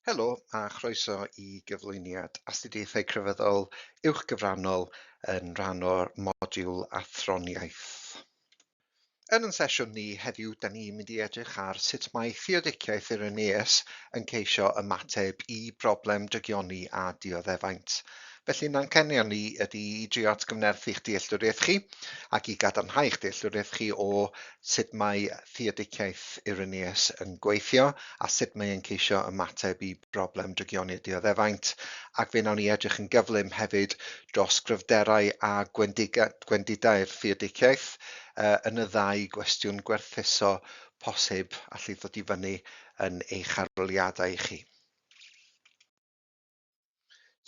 Helo a chroeso i gyflwyniad Astudiaethau Crefyddol uwch gyfrannol yn rhan o'r modiwl athroniaeth. Yn sesiwn ni heddiw, da ni'n mynd i edrych ar sut mae Theodiciaeth Ireneaus yn ceisio ymateb i broblem dygioni a dioddefaint. Felly, na'n cenion ni ydy i drio atgyfnerthu eich dealltwriaeth chi ac i gadarnhau eich dealltwriaeth chi o sut mae Theodiciaeth Ireneaus yn gweithio a sut mae'n ceisio ymateb i broblem dygioni a dioddefaint. Ac fe wnawn ni edrych yn gyflym hefyd dros gryfderau a gwendidau'r Theodiciaeth yn y ddau gwestiwn gwerthuso posib allu ddod i fyny yn eich aroliadau chi.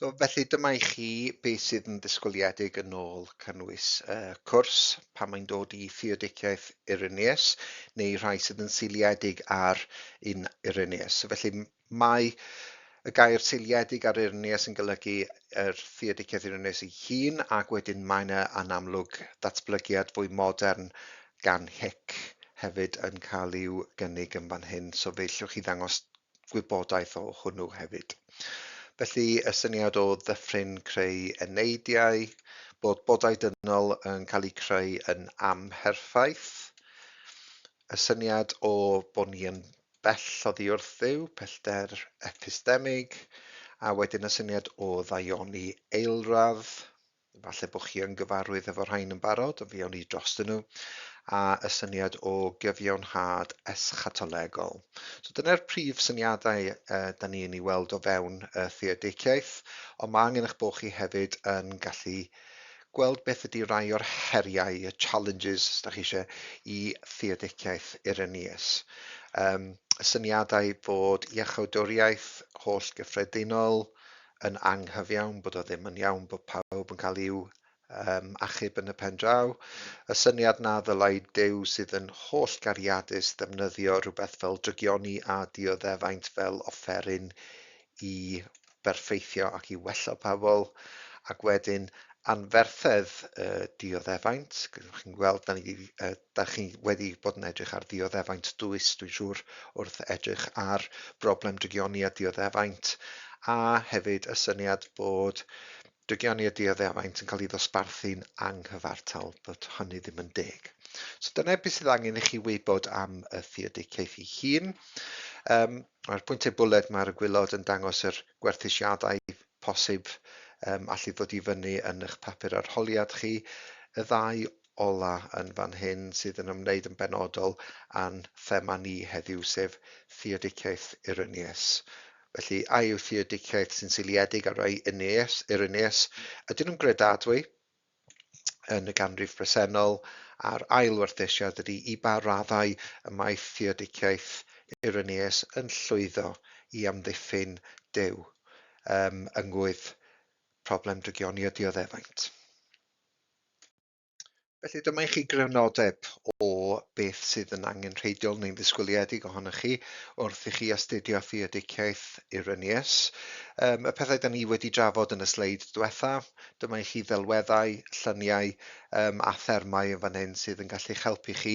Felly dyma i chi beth sydd yn ddisgwyliedig yn ôl cynnwys cwrs pan mae'n dod i Theodiciaeth Ireneaus neu rhai sydd yn seiliedig ar un Ireneaus. Felly mae y gair seiliedig ar Ireneaus yn golygu yr Theodiciaeth Ireneaus ei hun, ac wedyn mae yna yn amlwg datblygiad fwy modern gan Hic hefyd yn cael i'w gynnig yn fan hyn. So fe llwch chi ddangos gwybodaeth o hwnnw hefyd. Felly, y syniad o ddyffryn creu eneidiau, bod bodau dynol yn cael eu creu yn amherffaith, y syniad o bod ni yn bell oddi wrth Dduw, pellter epistemig, a wedyn y syniad o ddaioni eilradd, falle bod chi yn gyfarwydd efo rhain yn barod, ond fi awn ni drostyn nhw, a y syniad o gyfiawnhad eschatolegol. So dyna'r prif syniadau da ni yn ei weld o fewn y Theodiciaeth, ond mae angen eich bod chi hefyd yn gallu gweld beth ydy rai o'r heriau, y challenges, os da chi eisiau, i Theodiciaeth Ireneaus. Y syniadau bod iachawdwriaeth holl gyffredinol yn anghyfiawn, bod o ddim yn iawn bod pawb yn cael i'w achub yn y pen draw. Y syniad na ddylai Duw sydd yn holl gariadus ddefnyddio rhywbeth fel drygioni a dioddefaint fel offeryn i berffeithio ac i wella pobl, ac wedyn anferthedd dioddefaint. Chi'n gweld, da chi wedi bod yn edrych ar dioddefaint dwys, dwi'n siŵr, wrth edrych ar broblem drygioni a dioddefaint, a hefyd y syniad bod drygioni a dioddefaint yn cael ei ddosbarthu'n anghyfartal, bod hynny ddim yn deg. So dyna beth sydd angen i chi wybod am y Theodiciaeth ei hun. Mae'r pwyntiau bwled mae'r gwylod yn dangos yr gwerthusiadau posib allu ddod i fyny yn eich papur arholiad chi. Y ddau ola yn fan hyn sydd yn ymwneud yn benodol a'n thema ni heddiw, sef Theodiciaeth Ireneaus. Felly, a yw Theodiciaeth sy'n seiliedig ar rai Ireneaus, ydyn nhw'n gredadwy yn y ganrif bresennol, a'r ail werthusiad ydy i ba raddau y mae Theodiciaeth Ireneaus yn llwyddo i amddiffyn Duw yngwydd problem drygioni a dioddefaint. Felly dyma i chi grynodeb o beth sydd yn angenrheidiol neu'n ddisgwyliedig ohonoch chi wrth i chi astudio Theodiciaeth Ireneaus. Y pethau da ni wedi drafod yn y sleid diwetha, dyma i chi ddelweddau, lluniau a thermau yn fan hyn sydd yn gallu helpu chi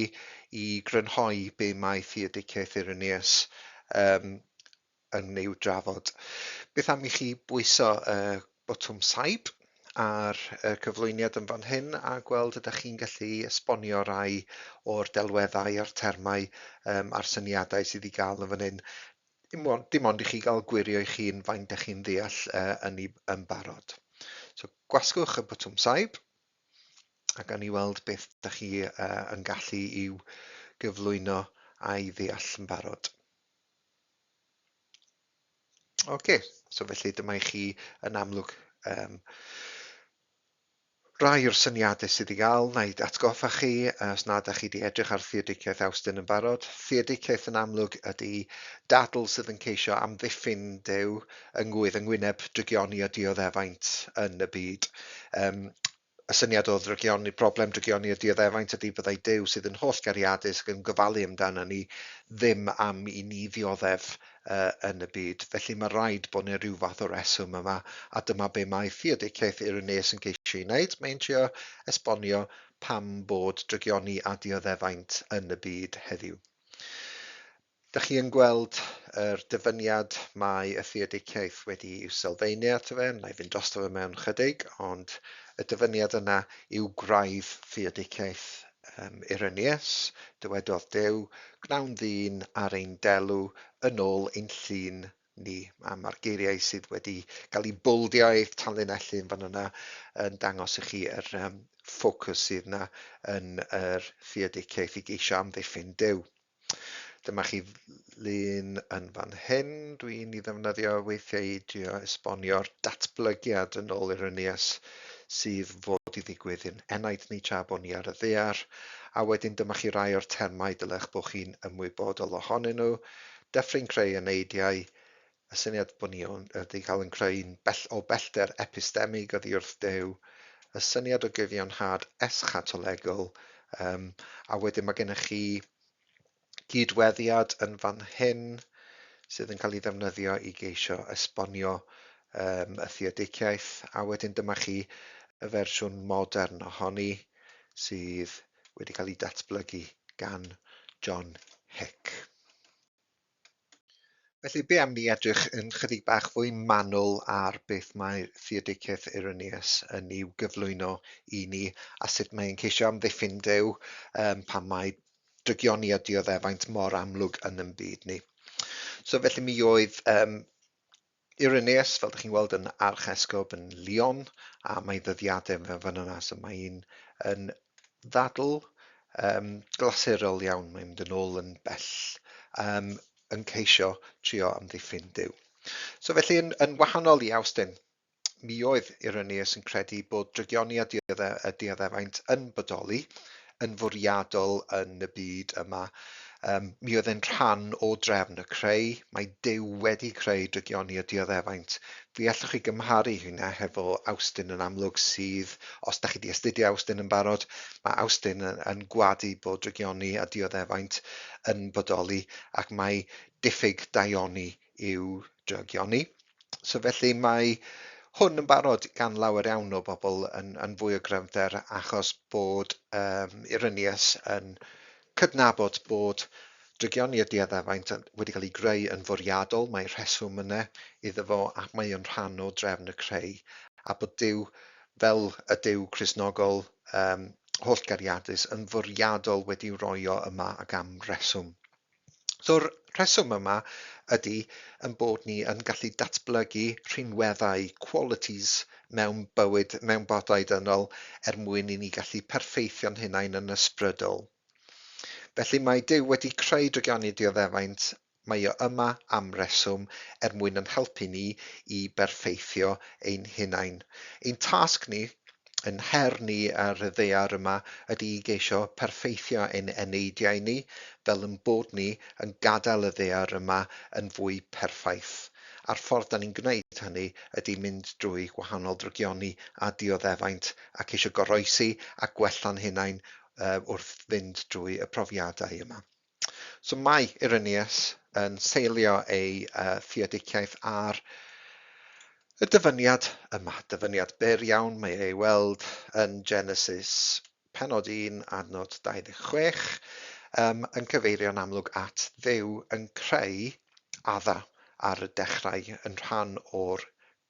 i grynhoi be mae Theodiciaeth Ireneaus yn i'w drafod. Beth am i chi bwyso botwm saib ar y cyflwyniad yn fan hyn a gweld ydych chi'n gallu esbonio rai o'r delweddau a'r termau a'r syniadau sydd i gael yn fan hyn. Dim ond i chi gael gwirio i chi'n faint ydych chi'n ddeall yn barod. So gwasgwch y botwm saib a gan i weld beth ydych chi yn gallu i'w gyflwyno a'i ddeall yn barod. Oce, so felly dyma i chi yn amlwg rai o'r syniadau sydd i gael, na i atgoffa chi, os nad ydych chi wedi edrych ar Theodiciaeth Awstyn yn barod. Theodiciaeth yn amlwg ydy dadl sydd yn ceisio amddiffyn Duw yngwyneb drygioni a dioddefaint yn y byd. Y syniad o problem drygioni a dioddefaint ydy byddai Duw sydd yn holl gariadus ac yn gofalu amdano ni ddim am i ni ddioddef yn y byd. Felly mae rhaid bod yna rhyw fath o reswm yma, a dyma be mae Theodiciaeth Ireneaus yn ceisio ei wneud. Mae'n trio esbonio pam bod drygioni a dioddefaint yn y byd heddiw. Dach chi yn gweld yr dyfyniad mae y Theodiciaeth wedi i'w sylfaenu ato fe, na i fynd drosto fe mewn chydig, ond y dyfyniad yna yw gwraidd Theodiciaeth Irenaeus, dywedodd Duw, gnawn ddyn ar ein delw yn ôl ein llun ni. A mae'r geiriau sydd wedi cael eu bwldio i'ch tanlinellu yn fan yna yn dangos i chi yr ffocws sydd yna yn yr Theodiciaeth i geisio amddiffyn Duw. Dyma chi lun yn fan hyn. Dwi'n ei ddefnyddio weithiau i drio esbonio'r datblygiad yn ôl Irenaeus sydd fod i ddigwydd yn enaid ni tra bod ni ar y ddaear. A wedyn dyma chi rai o'r termau dylech bod chi'n ymwybodol ohonyn nhw. Dyffryn creu yneidiau, y syniad bod ni wedi cael yn creu'n o bellter epistemig oddi wrth Duw, y syniad o gyfiawnhad eschatolegol, a wedyn mae gennych chi gydweddiad yn fan hyn sydd yn cael ei ddefnyddio i geisio esbonio y Theodiciaeth, a wedyn dyma chi y fersiwn modern ohoni sydd wedi cael ei datblygu gan John Hick. Felly be am ni edrych yn chydig bach fwy manwl ar beth mae Theodiciaeth Irenaeus yn i'w gyflwyno i ni a sut mae'n ceisio amddiffyn Duw pan mae drygioni a dioddefaint mor amlwg yn ein byd ni. So felly mi oedd Irenaeus, fel ydych chi'n gweld, yn archesgob yn Lyon, a mae ddyddiadau fan yna, so mae'n ddadl glasurol iawn, mae'n mynd yn ôl yn bell, yn ceisio trio amddiffyn Duw. So felly yn wahanol i Austin, mi oedd Irenaeus yn credu bod drygioni a dioddefaint yn bodoli, yn fwriadol yn y byd yma. Mi oedd e'n rhan o drefn y creu. Mae Duw wedi creu drygioni a dioddefaint. Fi allwch chi gymharu hynna hefo Austin yn amlwg sydd, os da chi wedi astudio Austin yn barod, mae Austin yn gwadu bod drygioni a dioddefaint yn bodoli ac mae diffyg daioni yw drygioni. So felly mae hwn yn barod gan lawer iawn o bobl yn fwy o gryfder achos bod Irenaeus yn cydnabod bod drygioni a dioddefaint wedi cael ei greu yn fwriadol, mae rheswm yna iddo fo ac mae yn rhan o drefn y creu, a bod Duw fel y Duw Cristnogol hollgariadus yn fwriadol wedi roio yma ac am reswm. So'r rheswm yma ydy yn bod ni yn gallu datblygu rhinweddau, qualities mewn bywyd, mewn bodau dynol mwyn i ni gallu perffeithio'n hunain yn ysbrydol. Felly mae Duw wedi creu drygioni dioddefaint, mae o yma am reswm mwyn yn helpu ni i berffeithio ein hunain. Ein tasg ni, yn her ni ar y ddaear yma ydy i geisio perffeithio ein eneidiau ni fel yn bod ni yn gadael y ddaear yma yn fwy perffaith. A'r ffordd da ni'n gwneud hynny ydy mynd drwy gwahanol drygioni a dioddefaint ac eisiau goroesi a gwella'n hunain wrth fynd drwy y profiadau yma. So mae Irenaeus yn seilio ei theodiciaeth ar y dyfyniad yma, dyfyniad byr iawn, mae ei weld yn Genesis penod 1 adnod 26, yn cyfeirio'n amlwg at Dduw yn creu adda ar y dechrau yn rhan o'r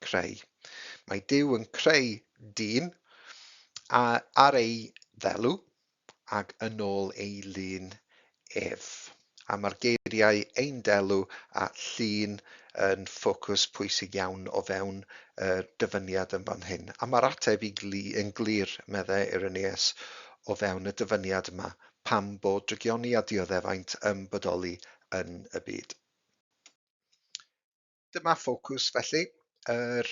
creu. Mae Duw yn creu dyn ar ei ddelw ac yn ôl ei lun ef. A mae'r geiriau ein delw a llun yn ffocws pwysig iawn o fewn y dyfyniad yn fan hyn. A mae'r ateb yn glir, meddai Irenaeus, o fewn y dyfyniad yma, pam bod drygioni a dioddefaint yn bodoli yn y byd. Dyma ffocws felly, yr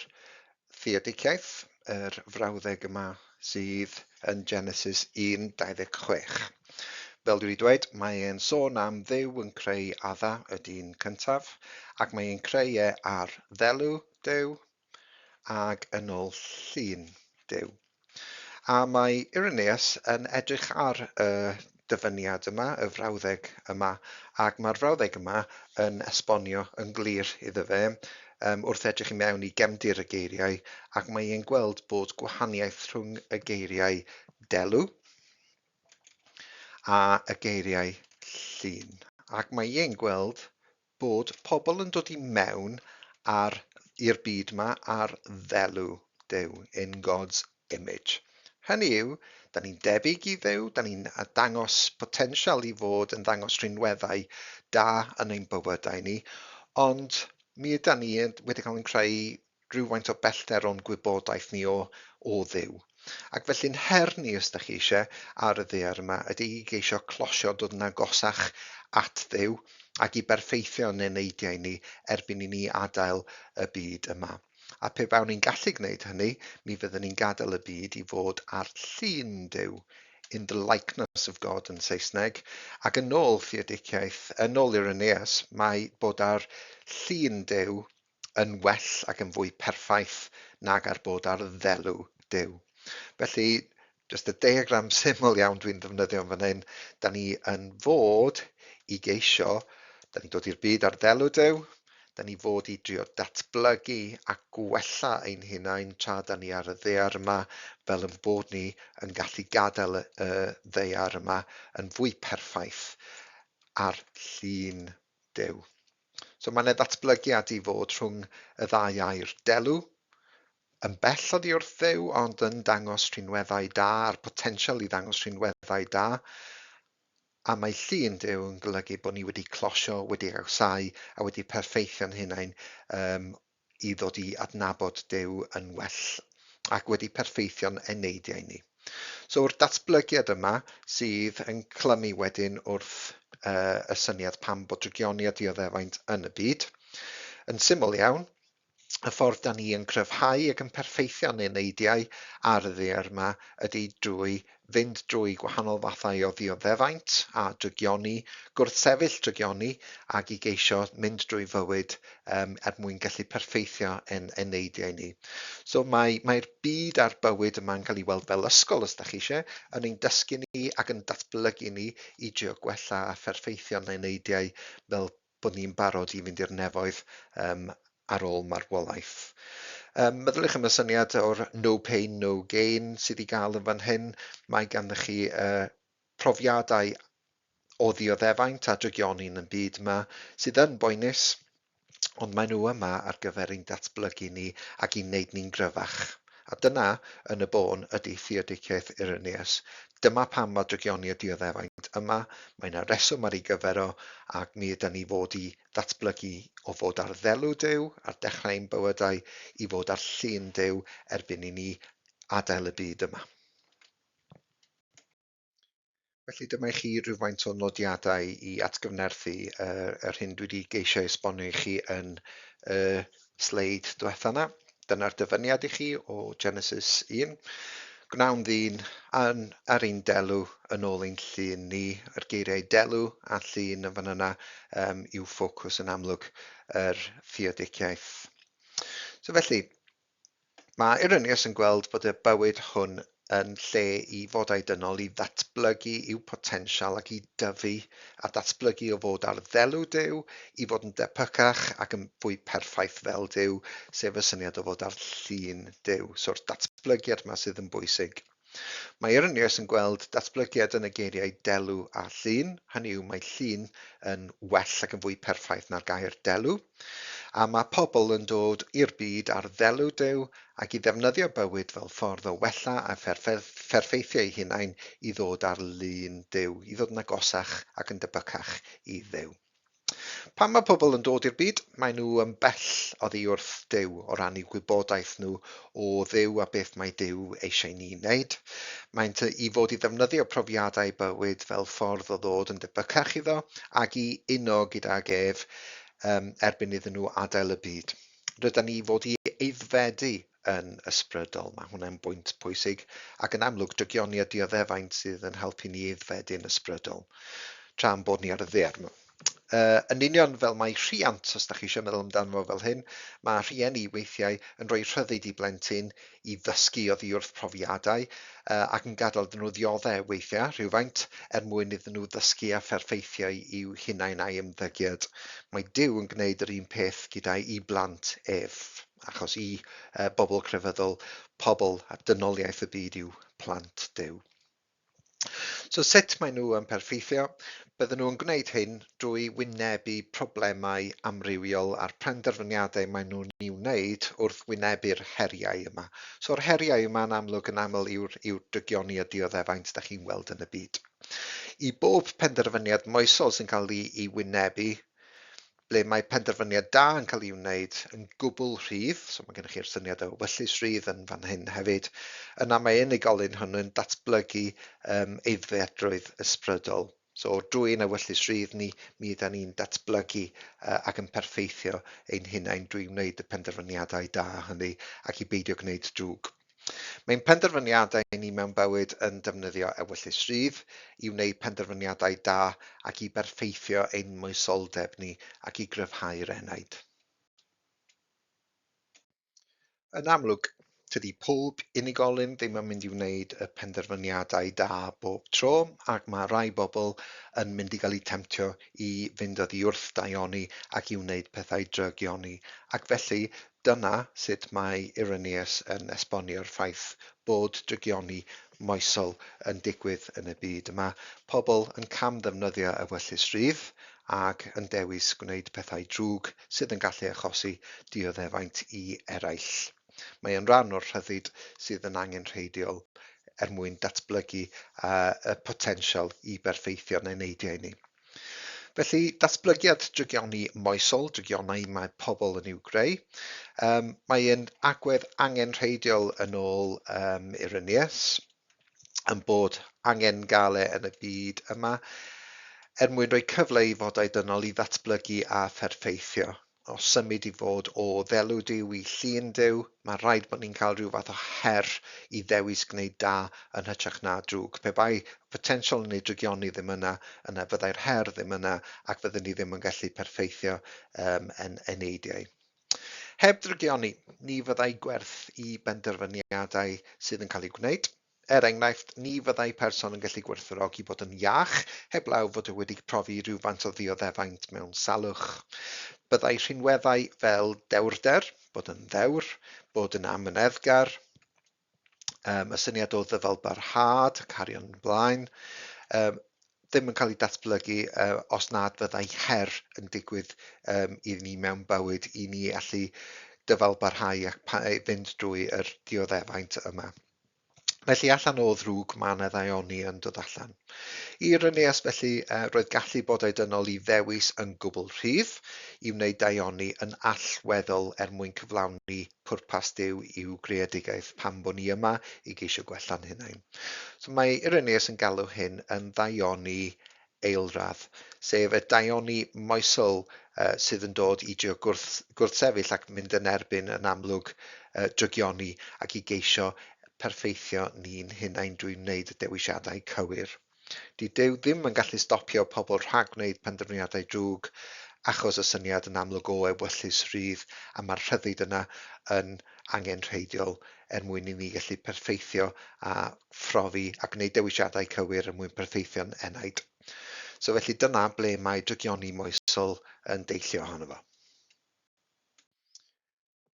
Theodiciaeth, yr frawddeg yma sydd yn Genesis 1:26. Fel dwi wedi dweud, mae e'n sôn am Dduw yn creu adda y dyn cyntaf, ac mae e'n creu ar ddelw Duw ac yn ôl llun Duw. A mae Irenaeus yn edrych ar y dyfyniad yma, y frawddeg yma, ac mae'r frawddeg yma yn esbonio yn glir iddo fe, wrth edrych i mewn i gefndir y geiriau, ac mae e'n gweld bod gwahaniaeth rhwng y geiriau delw a y geiriau llun. ac mae e'n gweld bod pobl yn dod i mewn i'r byd yma ar ddelw Duw, in God's image. Hynny yw, da ni'n debyg i Dduw, da ni'n dangos potensial i fod yn dangos rhinweddau da yn ein bywydau ni, ond mi yda ni wedi cael yn creu rhywfaint o bellter o'n gwybodaeth ni o Dduw. Ac felly'n her ni, os da chi eisiau, ar y ddaear yma, ydy i geisio closio dod yn agosach at Dduw ac i berffeithio yn ein neidiau ni erbyn i ni adael y byd yma. A pe bawn ni'n gallu gwneud hynny, mi fyddwn ni'n gadael y byd i fod ar llun Duw, in the likeness of God yn Saesneg, ac yn ôl Ireneaus, mae bod ar llun Duw yn well ac yn fwy perffaith nag ar bod ar ddelw Duw. Felly, jyst y diagram syml iawn dwi'n defnyddio fan hyn, da ni yn fod i geisio, da ni'n dod i'r byd ar ddelw Duw, da ni fod i drio datblygu a gwella ein hunain tra da ni ar y ddaear yma, fel yn bod ni yn gallu gadael y ddaear yma yn fwy perffaith ar llun Duw. So mae yna ddatblygiad i fod rhwng y ddau air delw, yn bell oddi wrth Dduw, ond yn dangos rhinweddau da, a'r potensial i ddangos rhinweddau da. A mae llun Duw yn golygu bod ni wedi closio, wedi agosáu a wedi perffeithio'n hunain i ddod i adnabod Duw yn well ac wedi perffeithio'n eneidiau ni. So o'r datblygiad yma sydd yn clymu wedyn wrth y syniad pam bod drygioni a dioddefaint yn y byd. Yn syml iawn, y ffordd da ni yn cryfhau ac yn perffeithio'n eneidiau ar y ddaear yma ydy drwy fynd drwy gwahanol fathau o ddioddefaint a drygioni, gwrthsefyll drygioni ac i geisio mynd drwy fywyd mwyn gallu perffeithio yn eneidiau ni. So mae'r byd a'r bywyd yma'n cael ei weld fel ysgol, os da chi eisiau, yn ein dysgu ni ac yn datblygu ni i drio gwella a pherffeithio'n eneidiau fel bod ni'n barod i fynd i'r nefoedd ar ôl marwolaeth. Meddyliwch am y syniad o'r no pain, no gain sydd i gael yn fan hyn. Mae ganddoch chi profiadau o ddioddefaint a drygioni yn y byd yma sydd yn boenus, ond maen nhw yma ar gyfer ein datblygu ni ac i wneud ni'n gryfach. A dyna, yn y bôn, ydy Theodiciaeth Ireneaus. Dyma pam mae drygioni a dioddefaint yma, mae yna reswm ar ei gyfer o, ac mi yda ni fod i ddatblygu o fod ar ddelw Duw, ar dechrau ein bywydau, i fod ar llun Duw erbyn i ni adael y byd yma. Felly dyma i chi rhywfaint o nodiadau i atgyfnerthu yr hyn dwi wedi geisio esbonio i chi yn sleid diwetha yna. Dyna'r dyfyniad i chi o Genesis 1. Gwnawn ddyn ar ein delw yn ôl ein llun ni. Yr geiriau delw a llun yn fan yna yw ffocws yn amlwg yr Theodiciaeth. So felly, mae Ireneaus yn gweld bod y bywyd hwn yn lle i fodau dynol i ddatblygu i'w potensial ac i dyfu a datblygu o fod ar ddelw Duw i fod yn depycach ac yn fwy perffaith fel Duw, sef y syniad o fod ar llun Duw. So'r datblygiad yma sydd yn bwysig. Mae Ireneaus yn gweld datblygiad yn y geiriau delw a llun, hynny yw mae llun yn well ac yn fwy perffaith na'r gair delw, a mae pobl yn dod i'r byd ar ddelw Duw ac i ddefnyddio bywyd fel ffordd o wella a pherffeithio eu hunain i ddod ar lun Duw, i ddod yn agosach ac yn debycach i Dduw. Pan mae pobl yn dod i'r byd, mae nhw yn bell oddi wrth Duw o ran i'w gwybodaeth nhw o Dduw a beth mae Duw eisiau ni wneud. Maent i fod i ddefnyddio profiadau bywyd fel ffordd o ddod yn debycach iddo ac i uno gydag ef erbyn iddyn nhw adael y byd. Rydyn ni fod i aeddfedu yn ysbrydol. Mae hwnna'n bwynt pwysig ac yn amlwg drygioni a dioddefaint sydd yn helpu ni aeddfedu'n ysbrydol tra'n bod ni ar y ddaear yma. Yn union fel mae rhiant, os da chi eisiau meddwl amdano fo fel hyn, mae rhieni weithiau yn rhoi rhyddid i blentyn i ddysgu oddi wrth profiadau ac yn gadael iddyn nhw ddioddau weithiau rhywfaint mwyn iddyn nhw ddysgu a pherffeithio i'w hunain a'i ymddygiad. Mae Duw yn gwneud yr un peth gyda i blant ef, achos i bobl crefyddol, pobl a dynoliaeth y byd yw plant Duw. So sut maen nhw yn perffeithio? Bydden nhw'n gwneud hyn drwy wynebu problemau amrywiol a'r penderfyniadau maen nhw'n i'w wneud wrth wynebu'r heriau yma. So'r heriau yma'n amlwg yn aml yw'r dygioni a dioddefaint da chi'n weld yn y byd. I bob penderfyniad moesol sy'n cael ei wynebu, ble mae penderfyniad da yn cael ei wneud yn gwbl rhydd, so mae gennych chi'r syniad o wyllus rhydd yn fan hyn hefyd, yna mae unigolyn hwnnw'n datblygu aeddfedrwydd ysbrydol. So drwy'n ewyllus rhydd ni, mi ydyn ni'n datblygu ac yn perffeithio ein hunain drwy wneud y penderfyniadau da hynny ac i beidio gwneud drwg. Mae'n penderfyniadau ni mewn bywyd yn defnyddio ewyllus rhydd i wneud penderfyniadau da ac i berffeithio ein moesoldeb ni ac i gryfhau'r enaid. Yn amlwg, tydi pob unigolyn ddim yn mynd i wneud y penderfyniadau da bob tro, ac mae rai bobl yn mynd i gael eu temtio i fynd oddi wrth daioni ac i wneud pethau drygioni. Ac felly, dyna sut mae Irenaeus yn esbonio'r ffaith bod drygioni moesol yn digwydd yn y byd. Mae pobl yn camddefnyddio ewyllus rhydd ac yn dewis gwneud pethau drwg sydd yn gallu achosi dioddefaint i eraill. Mae yn rhan o'r rhyddid sydd yn angenrheidiol mwyn datblygu y potensial i berffeithio'n eneidiau ni. Felly, datblygiad drygioni moesol, drygionau mae pobl yn i'w greu. Mae yn agwedd angenrheidiol yn ôl Irenaeus, yn bod angen gael yn y byd yma, mwyn rhoi cyfle i fodau dynol i ddatblygu a pherffeithio. O symud i fod o ddelw Duw i llun Duw, mae rhaid bod ni'n cael rhyw fath o her i ddewis gwneud da yn hytrach na drwg. Pe bai potensial neu drygioni ddim yna fyddai'r her ddim yna ac fyddwn ni ddim yn gallu perffeithio yn eneidiau. Heb drygioni, ni fyddai gwerth i benderfyniadau sydd yn cael ei gwneud. Enghraifft, ni fyddai person yn gallu gwerthfawrogi bod yn iach, heblaw fod e wedi profi rhywfaint o ddioddefaint mewn salwch. Byddai rhinweddau fel dewrder, bod yn ddewr, bod yn amyneddgar, y syniad o ddyfalbarhad, cario'n blaen, ddim yn cael ei datblygu os nad fyddai her yn digwydd i ni mewn bywyd i ni allu dyfalbarhau ac fynd drwy'r dioddefaint yma. Felly allan o ddrwg mae yna ddaioni yn dod allan. Irenaeus felly roedd gallu bodau dynol i ddewis yn gwbl rhydd i wneud daioni yn allweddol mwyn cyflawni pwrpas Duw i'w greadigaeth pan bod ni yma i geisio gwella'n hunain. So mae Irenaeus yn galw hyn yn ddaioni eilradd, sef y daioni moesol sydd yn dod i drio gwrthsefyll ac mynd yn erbyn yn amlwg drygioni ac i geisio perffeithio ni'n hunain drwy wneud y dewisiadau cywir. Di Duw ddim yn gallu stopio pobl rhag wneud penderfyniadau drwg achos y syniad yn amlwg o ewyllus rhydd a mae'r rhyddid yna yn angenrheidiol mwyn i ni gallu perffeithio a phrofi a gwneud dewisiadau cywir mwyn perffeithio'n enaid. So felly dyna ble mae drygioni moesol yn deillio ohono fo.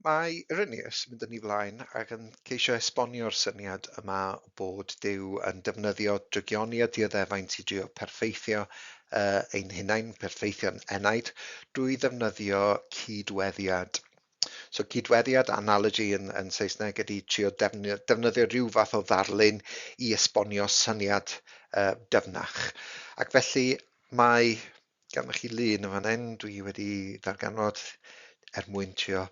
Mae Irenaeus yn mynd yn ei flaen ac yn ceisio esbonio'r syniad yma bod Duw yn defnyddio drygioni a dioddefaint i drio perffeithio ein hunain, perffeithio'n enaid, drwy ddefnyddio cydweddiad. So cydweddiad, analogy yn Saesneg, ydy trio defnyddio rhyw fath o ddarlun i esbonio syniad dyfnach. Ac felly mae, ganddoch chi lun yn fan hyn, dwi wedi ddarganfod mwyn trio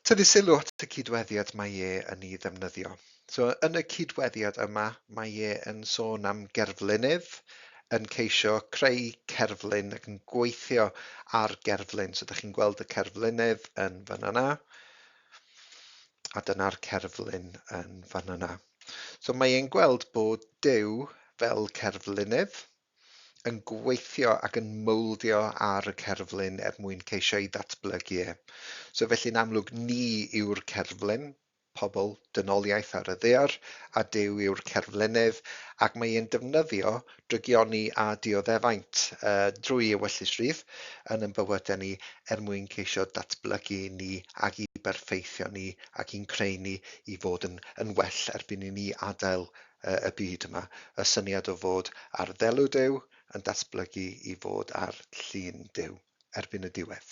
tynnu sylw at y cydweddiad mae yn ei ddefnyddio. So yn y cydweddiad yma, mae yn sôn am gerflunydd, yn ceisio creu cerflun ac yn gweithio ar gerflun. So ydych chi'n gweld y cerflunydd yn fan yna, a dyna'r cerflun yn fan yna. So mae e'n gweld bod Duw fel cerflunydd yn gweithio ac yn mouldio ar y cerflun mwyn ceisio ei ddatblygu. So felly'n amlwg ni yw'r cerflun, pobl dynoliaeth ar y ddaear, a Duw yw'r cerflunydd, ac mae e'n defnyddio drygioni a dioddefaint drwy ewyllysrwydd yn bywydau ni mwyn ceisio datblygu ni ac i berffeithio ni ac i'n creu ni i fod yn well erbyn i ni adael y byd yma. Y syniad o fod ar ddelw Duw yn datblygu i fod ar llun Duw erbyn y diwedd.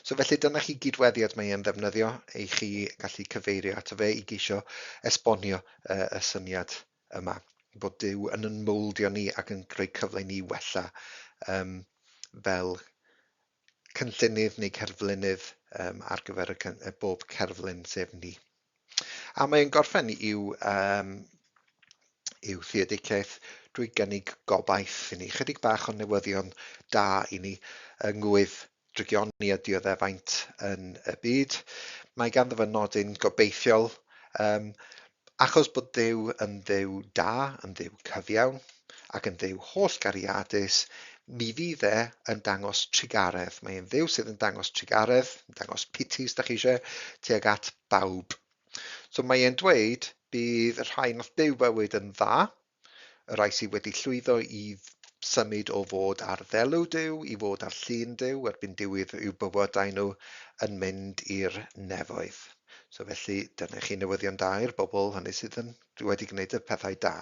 So felly dyna chi gydweddiad mae e'n ddefnyddio i chi gallu cyfeirio ato fe i geisio esbonio y syniad yma, bod Duw yn ymwldio ni ac yn creu cyfle i ni wella fel cynllunydd neu cerflunydd ar gyfer bob cerflun sef ni. A mae'n gorffen i'w theodiciaeth drwy gynnig gobaith i ni. Chydig bach o newyddion da i ni yngwydd drygioni a dioddefaint yn y byd. Mae ganddo fy nodyn gobeithiol achos bod Duw yn Dduw da, yn Dduw cyfiawn ac yn Dduw holl gariadus, mi fydd yn dangos trigaredd. Mae e'n Dduw sydd yn dangos trigaredd, yn dangos piti os da chi eisiau, tuag at bawb. So mae e'n dweud bydd y rhai nath byw bywyd yn dda, y rai sydd wedi llwyddo i symud o fod ar ddelw Duw i fod ar llun Duw erbyn diwedd i'w bywydau nhw yn mynd i'r nefoedd. So felly dyna chi newyddion da i'r bobl hynny sydd wedi gwneud y pethau da.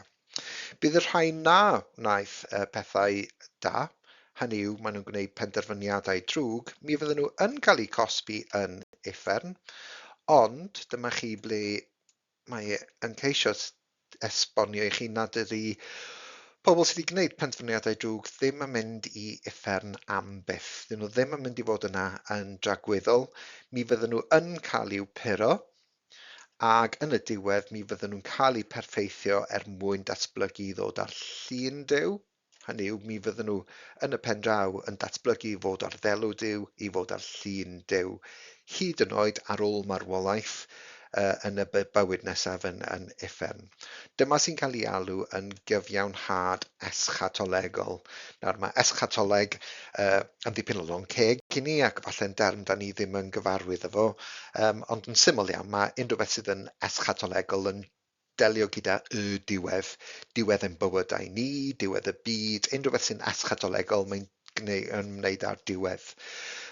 Bydd y rhai na wnaeth pethau da, hynny yw maen nhw'n gwneud penderfyniadau drwg, mi fydden nhw yn cael eu cosbi yn uffern, ond dyma chi ble mae yn ceisio esbonio i chi nad ydy pobl sydd wedi gwneud penderfyniadau drwg ddim yn mynd i uffern am byth. Dyn nhw ddim yn mynd i fod yna yn dragweddol. Mi fydden nhw yn cael i'w pero, ac yn y diwedd mi fydden nhw'n cael eu perffeithio mwyn datblygu i ddod ar llun Duw. Hynny yw, mi fydden nhw yn y pen draw yn datblygu i fod ar ddelw Duw, i fod ar llun Duw, hyd yn oed ar ôl marwolaeth yn y bywyd nesaf yn uffern. Dyma sy'n cael ei alw yn gyfiawnhad eschatolegol. Nawr mae eschatoleg yn dipyn o lon ceg i ni ac falle'n derm da ni ddim yn gyfarwydd efo, ond yn syml iawn mae unrhyw beth sydd yn eschatolegol yn delio gyda y diwedd, diwedd ein bywydau ni, diwedd y byd, unrhyw beth sy'n eschatolegol mae'n ymwneud â'r diwedd.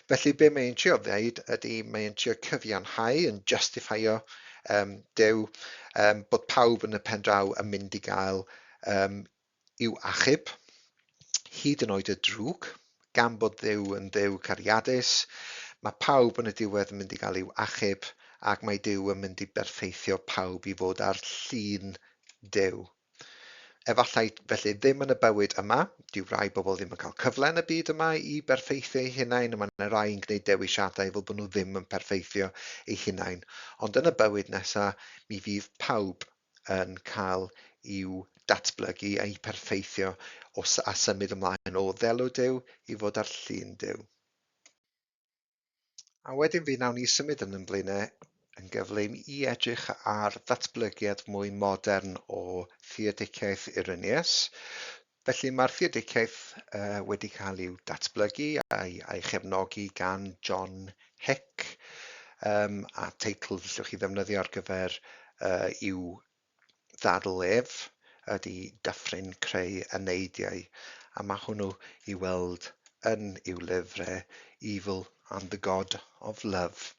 Felly be mae'n trio ddeud ydy mae'n trio cyfiawnhau yn justifio Duw bod pawb yn y pen draw yn mynd i gael i'w achub, hyd yn oed y drwg, gan bod Duw yn Dduw cariadus, mae pawb yn y diwedd yn mynd i gael i'w achub ac mae Duw yn mynd i berffeithio pawb i fod ar llun Duw. Efallai felly ddim yn y bywyd yma, dyw rai bobl ddim yn cael cyfle yn y byd yma i berffeithio eu hunain, mae'n rai yn gwneud dewisiadau fel bod nhw ddim yn perffeithio eu hunain. Ond yn y bywyd nesaf, mi fydd pawb yn cael i'w datblygu a'i perffeithio a symud ymlaen o ddelw Duw i fod ar llun Duw. A wedyn fi nawn ni symud yn blaenau yn gyflym i edrych ar ddatblygiad mwy modern o Theodiciaeth Ireneaus. Felly mae'r Theodiciaeth wedi cael i'w datblygu a'i chefnogi gan John Hick, a teitl allwch chi ddefnyddio ar gyfer i'w ddadl ef ydy Dyffryn Creu Eneidiau, a mae hwnnw i weld yn i'w lyfrau Evil and the God of Love.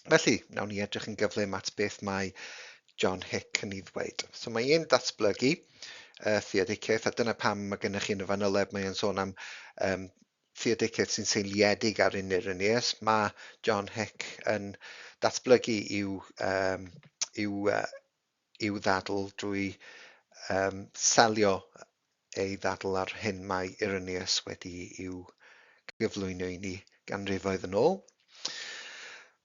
Felly, nawn ni edrych yn gyflym at beth mae John Hick yn ei ddweud. So mae e'n datblygu theodiciaeth, a dyna pam mae gennych chi yn y fanyleb, mae e'n sôn am theodiciaeth sy'n seiliedig ar Ireneaus. Mae John Hick yn datblygu i'w ddadl drwy selio ei ddadl ar hyn mae Ireneaus wedi i'w gyflwyno i ni ganrifoedd yn ôl.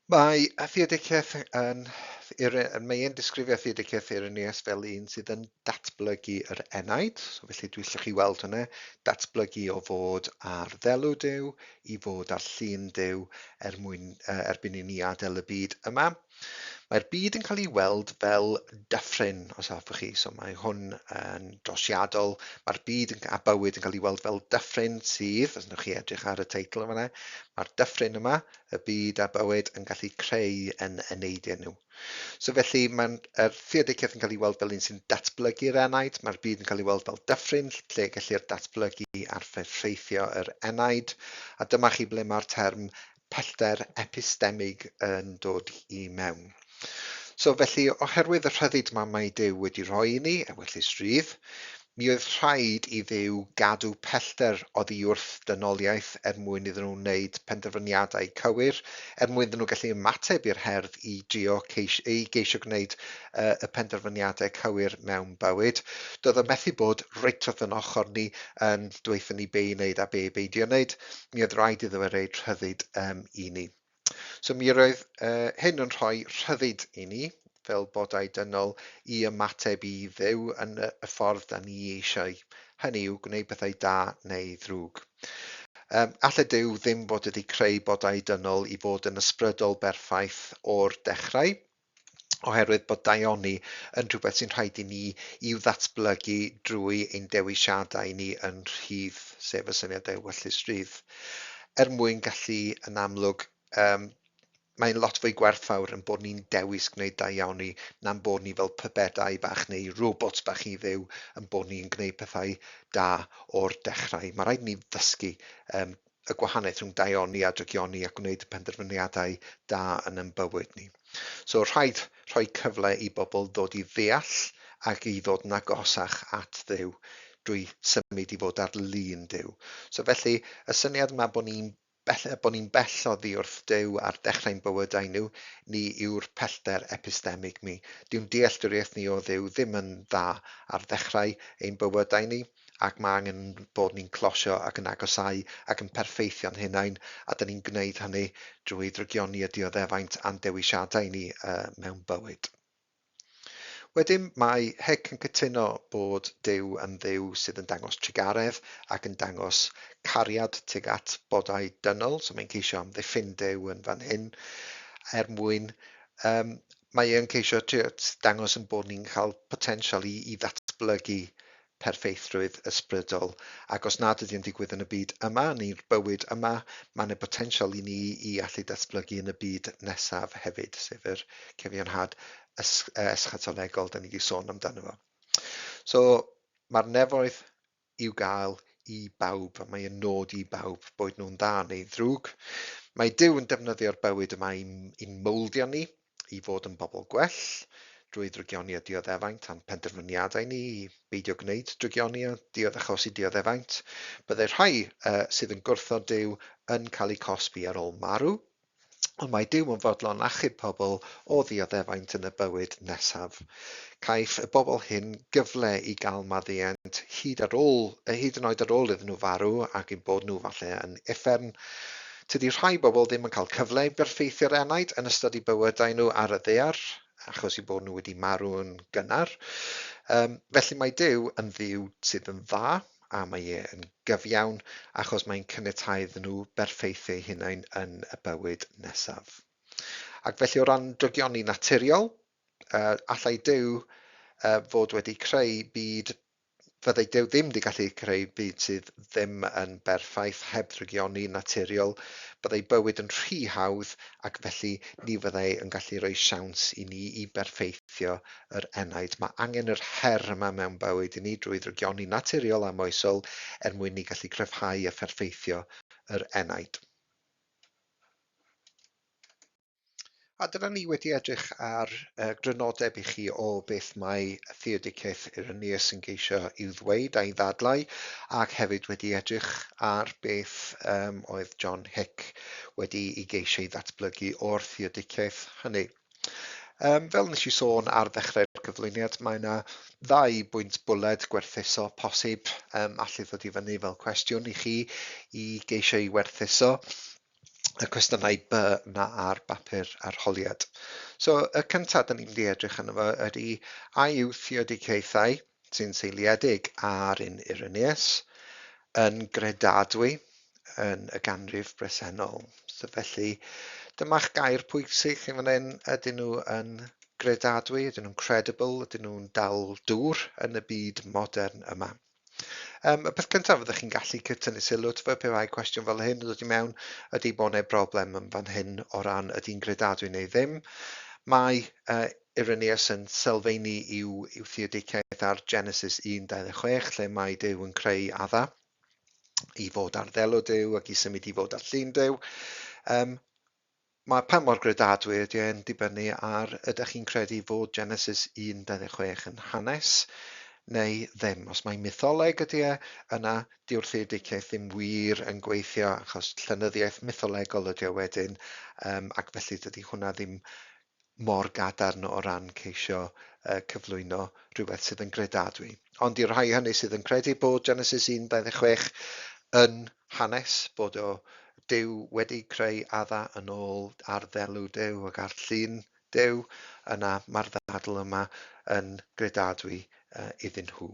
Mae theodiciaeth mae e'n disgrifio theodiciaeth Ireneaus fel un sydd yn datblygu yr enaid, so felly dwi allwch chi weld hynny, datblygu o fod ar ddelw Duw i fod ar llun Duw erbyn i ni adael y byd yma. Mae'r byd yn cael ei weld fel dyffryn, os hoffech chi. So mae hwn yn drosiadol. Mae'r byd a bywyd yn cael ei weld fel dyffryn sydd, os ydych chi edrych ar y teitl yma, mae'r dyffryn yma, y byd a bywyd, yn gallu creu yn neidiau nhw. So felly mae'r theodiciaeth yn cael ei weld fel un sy'n datblygu'r enaid, mae'r byd yn cael ei weld fel dyffryn, lle gellir datblygu ar ffeithio yr enaid, a dyma chi ble mae'r term pellter epistemig yn dod i mewn. So felly, oherwydd y rhyddid mae Duw wedi rhoi i ni, ewyllus rydd, mi oedd rhaid i Dduw gadw pellter oddi wrth dynoliaeth mwyn iddyn nhw wneud penderfyniadau cywir, mwyn iddyn nhw gallu ymateb i'r herdd i geisio gwneud y penderfyniadau cywir mewn bywyd. Doedd o methu bod reit wrth yn ochr ni yn dweithio ni be i wneud a be beidio wneud. Mi oedd rhaid iddo fe reid rhyddid i ni. So mi roedd hyn yn rhoi rhyddid i ni, fel bodau dynol, i ymateb i Dduw yn y ffordd da ni eisiau. Hynny yw, gwneud pethau da neu ddrwg. Alle Duw ddim bod wedi creu bodau dynol i fod yn ysbrydol berffaith o'r dechrau, oherwydd bod daioni yn rhywbeth sy'n rhaid i ni i'w ddatblygu drwy ein dewisiadau ni yn rhydd, sef y syniadau ewyllus rydd. Mwyn gallu yn amlwg mae'n lot fwy gwerthfawr yn bod ni'n dewis gwneud da iawn ni na'n bod ni fel pybedau bach neu robots bach i Dduw yn bod ni'n gwneud pethau da o'r dechrau. Mae rhaid ni ddysgu y gwahaniaeth rhwng daioni a drygioni a gwneud y penderfyniadau da yn ein bywyd ni. So rhaid rhoi cyfle i bobl ddod i ddeall ac i ddod yn agosach at Dduw drwy symud i fod ar lun Duw. So felly y syniad yma bod ni'n bell oddi wrth Duw ar dechrau'n bywydau nhw, ni yw'r pellter epistemig ni. Dyw'n dealltwriaeth ni o Dduw ddim yn dda ar dechrau ein bywydau ni, ac mae angen bod ni'n closio ac yn agosau ac yn perffeithio'n hunain, a dyn ni'n gwneud hynny drwy drygioni y dioddefaint a'n dewisiadau ni mewn bywyd. Wedyn mae Hic yn cytuno bod Duw yn Dduw sydd yn dangos trigaredd ac yn dangos cariad tuag at bodau dynol, so mae'n ceisio amddiffyn Duw yn fan hyn, mwyn mae e'n ceisio dangos yn bod ni'n cael potensial i ddatblygu perffeithrwydd ysbrydol, ac os nad ydy'n digwydd yn y byd yma neu'r bywyd yma, mae'n y potensial i ni i allu datblygu yn y byd nesaf hefyd, sef yr cyfiawnhad eschatolegol da ni wedi sôn amdano fo. So mae'r nefoedd i'w gael i bawb, a mae'n nod i bawb, boed nhw'n dda neu ddrwg. Mae Duw yn defnyddio'r bywyd yma i'n mouldio ni, i fod yn bobl gwell, drwy drygioni a dioddefaint a'n penderfyniadau ni i beidio gwneud drygioni a achosi dioddefaint. Byddai rhai sydd yn gwrthod Duw yn cael eu cosbi ar ôl marw, ond mae Duw yn fodlon achub pobl o ddioddefaint yn y bywyd nesaf. Caiff y bobl hyn gyfle i gael maddeuant hyd yn oed ar ôl iddyn nhw farw ac yn bod nhw falle yn uffern. Tydi rhai bobl ddim yn cael cyfle i berffeithio'r enaid yn ystod eu bywydau nhw ar y ddaear, achos eu bod nhw wedi marw yn gynnar. Felly mae Duw yn Dduw sydd yn dda, a mae e yn gyfiawn achos mae'n caniatáu iddyn nhw berffeithio hunain yn y bywyd nesaf. Ac felly o ran drygioni naturiol, allai Duw fod wedi creu byd, fyddai Duw ddim wedi gallu creu byd sydd ddim yn berffaith heb drygioni naturiol, byddai bywyd yn rhy hawdd ac felly ni fyddai yn gallu rhoi siawns i ni i berffeithio yr enaid. Mae angen yr her yma mewn bywyd i ni drwy drygioni naturiol a moesol mwyn ni gallu cryfhau a pherffeithio yr enaid. A dyna ni wedi edrych ar grynodeb i chi o beth mae Theodiciaeth Ireneaus yn geisio i'w ddweud a'i ddadlau, ac hefyd wedi edrych ar beth oedd John Hic wedi ei geisio i ddatblygu o'r Theodiciaeth hynny. Fel nes i sôn ar ddechrau'r cyflwyniad, mae yna 2 bwynt bwled gwerthuso posib allu ddod i fyny fel cwestiwn i chi i geisio i werthuso y cwestiynau B na ar bapur arholiad. So y cyntaf dyn ni'n mynd i edrych yno fo ydy a yw Theodiciaethau sy'n seiliedig ar un Ireneaus yn gredadwy yn y ganrif bresennol. So felly Dyma'ch gair pwysig yn fan hyn, ydyn nhw yn gredadwy, ydyn nhw'n credible, ydyn nhw'n dal dŵr yn y byd modern yma. Y peth cyntaf fyddwch chi'n gallu cytynnu sylw, pe bai cwestiwn fel hyn yn dod i mewn, ydy bod neu broblem yn fan hyn o ran ydy'n gredadwy neu ddim. Mae Irenaeus yn sylfaenu i'w theodiciaeth ar Genesis 1:26, lle mae Duw yn creu adda i fod ar ddelw Duw ac i symud i fod ar llun Duw. Mae pa mor gredadwy ydy e'n dibynnu ar ydych chi'n credu fod Genesis 1:26 yn hanes neu ddim. Os mae'n mytholeg ydy yna diw'r theodiciaeth ddim wir yn gweithio achos llenyddiaeth mytholegol ydy wedyn, ac felly dydy hwnna ddim mor gadarn o ran ceisio cyflwyno rhywbeth sydd yn gredadwy. Ond i'r rhai hynny sydd yn credu bod Genesis 1:26 yn hanes, bod o Duw wedi creu adda yn ôl ar ddelw Duw ac ar llun Duw, yna mae'r ddadl yma yn gredadwy iddyn nhw.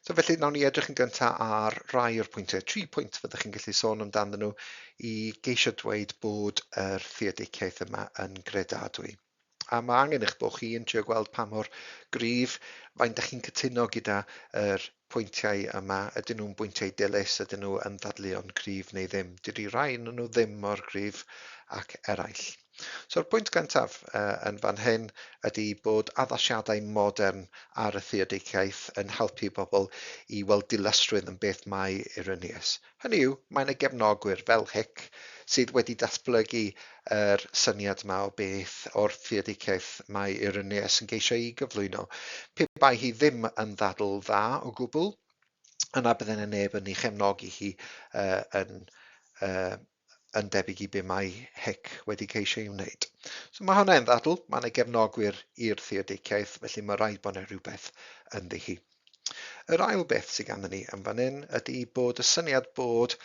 So felly nawn ni edrych yn gyntaf ar rai o'r pwyntiau, 3 pwynt fyddwch chi'n gallu sôn amdanyn nhw i geisio dweud bod yr theodiciaeth yma yn gredadwy. A mae angen eich bod chi yn trio gweld pa mor gryf faint ydych chi'n cytuno gyda yr pwyntiau yma. Ydyn nhw'n bwyntiau dilys, ydyn nhw yn ddadleuon cryf neu ddim. Dydy rai yn nhw ddim mor gryf ac eraill. So'r pwynt gyntaf yn fan hyn ydy bod addasiadau modern ar y theodiciaeth yn helpu bobl i weld dilysrwydd yn beth mae Irenaeus. Hynny yw, mae'n y gefnogwyr fel Hic sydd wedi datblygu yr syniad yma o beth o'r theodiciaeth mae Irenaeus yn geisio i gyflwyno. Pe bai hi ddim yn ddadl dda o gwbl, yna bydden y neb yn ei chefnogi hi yn debyg i be mae Hic wedi ceisio ei wneud. So mae hwnna'n ddadl, mae'n ei gefnogwyr i'r theodiciaeth, felly mae rhaid bod yna rhywbeth ynddi hi. Yr ail beth sydd ganddyn ni yn fan hyn ydy bod y syniad bod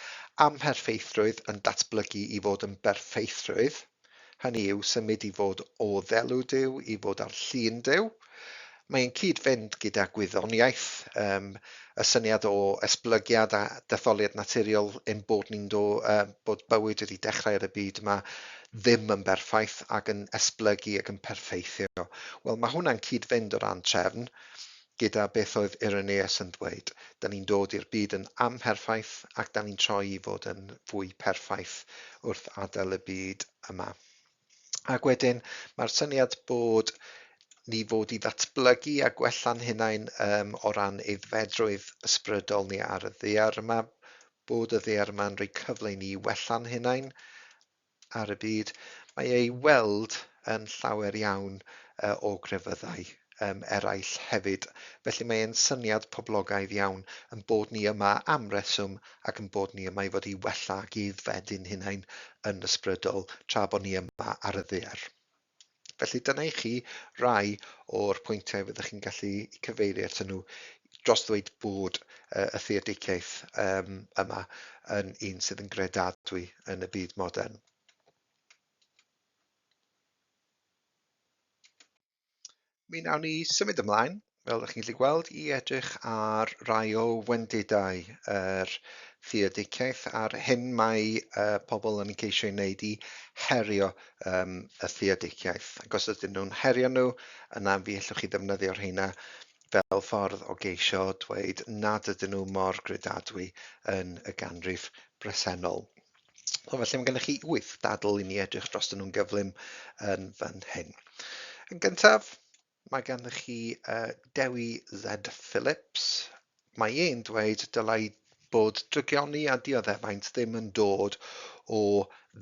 amherffeithrwydd yn datblygu i fod yn berffeithrwydd. Hynny yw symud i fod o ddelw Duw i fod ar llun Duw. Mae'n cyd-fynd gyda gwyddoniaeth, y syniad o esblygiad a detholiad naturiol yn bod bod bywyd wedi dechrau ar y byd yma ddim yn berffaith ac yn esblygu ac yn perfeithio. Wel, mae hwnna'n cyd-fynd o ran trefn gyda beth oedd Irenaeus yn dweud. Da ni'n dod i'r byd yn amherffaith ac da ni'n troi i fod yn fwy perffaith wrth adael y byd yma. Ac wedyn, mae'r syniad bod ni fod i ddatblygu a gwella'n hunain o ran aeddfedrwydd ysbrydol ni ar y ddaear yma, bod y ddaear yma'n rhoi cyfle i ni wella'n hunain ar y byd. Mae ei weld yn llawer iawn o grefyddau eraill hefyd. Felly mae'n syniad poblogaidd iawn yn bod ni yma am reswm ac yn bod ni yma i fod i wella ac i aeddfedu'n hunain yn ysbrydol tra bod ni yma ar y ddaear. Felly dyna i chi rai o'r pwyntiau fyddwch chi'n gallu cyfeirio atyn nhw dros ddweud bod y theodiciaeth yma yn un sydd yn gredadwy yn y byd modern. Mi nawn ni symud ymlaen, fel ydych chi'n gallu gweld, i edrych ar rai o wendidau yr theodiciaeth a'r hyn mae pobl yn ceisio ei wneud i herio y theodiciaeth. Ac os ydyn nhw'n herio nhw, yna fi allwch chi ddefnyddio'r rheina fel ffordd o geisio dweud nad ydyn nhw mor gredadwy yn y ganrif bresennol. Felly mae gennych chi 8 dadl i ni edrych dros nhw'n gyflym yn fan hyn. Yn gyntaf, mae gennych chi Dewi Z. Phillips. Mae e'n dweud dylai bod drygioni a dioddefaint ddim yn dod o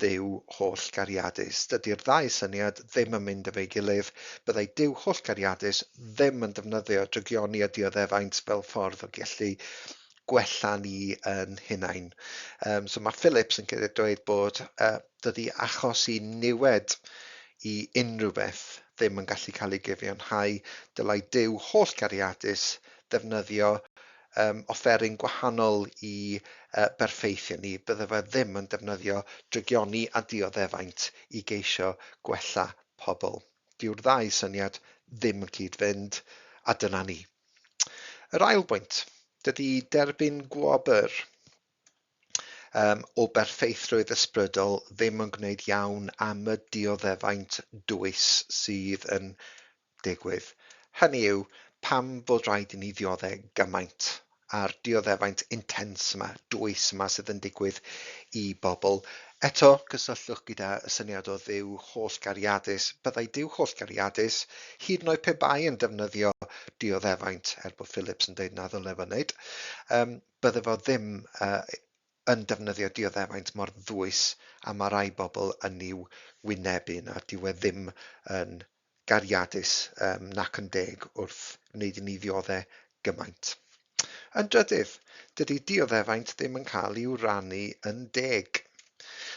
dduw hollgariadus. Dydy'r ddau syniad ddim yn mynd efo'i gilydd. Byddai Duw hollgariadus ddim yn defnyddio drygioni a dioddefaint fel ffordd o gallu gwella ni yn hunain. So mae Phillips yn dweud bod dydy achos i niwed i unrhyw beth ddim yn gallu cael ei gyfiawnhau, dylai Duw hollgariadus ddefnyddio offeryn gwahanol i berffeithio ni, bydde fe ddim yn defnyddio drygioni a dioddefaint i geisio gwella pobl. Dyw'r ddau syniad ddim yn cyd-fynd, a dyna ni. Yr ail bwynt, dydy derbyn gwobr. o berffeithrwydd ysbrydol ddim yn gwneud iawn am y dioddefaint dwys sydd yn digwydd. Hynny yw, pam bod rhaid i ni ddioddau gymaint a'r dioddefaint intens yma, dwys yma sydd yn digwydd i bobl. Eto, cysylltwch gyda y syniad o Dduw hollgariadus. Byddai Duw hollgariadus hyd yn oed pe bai yn defnyddio dioddefaint, bod Phillips yn deud na ddylai fo wneud, bydde fo ddim yn defnyddio dioddefaint mor ddwys a mae rai bobl yn i'w wynebu na dyw e ddim yn gariadus nac yn deg wrth wneud i ni ddioddau gymaint. Yn drydydd, dydy dioddefaint ddim yn cael i'w rannu yn deg.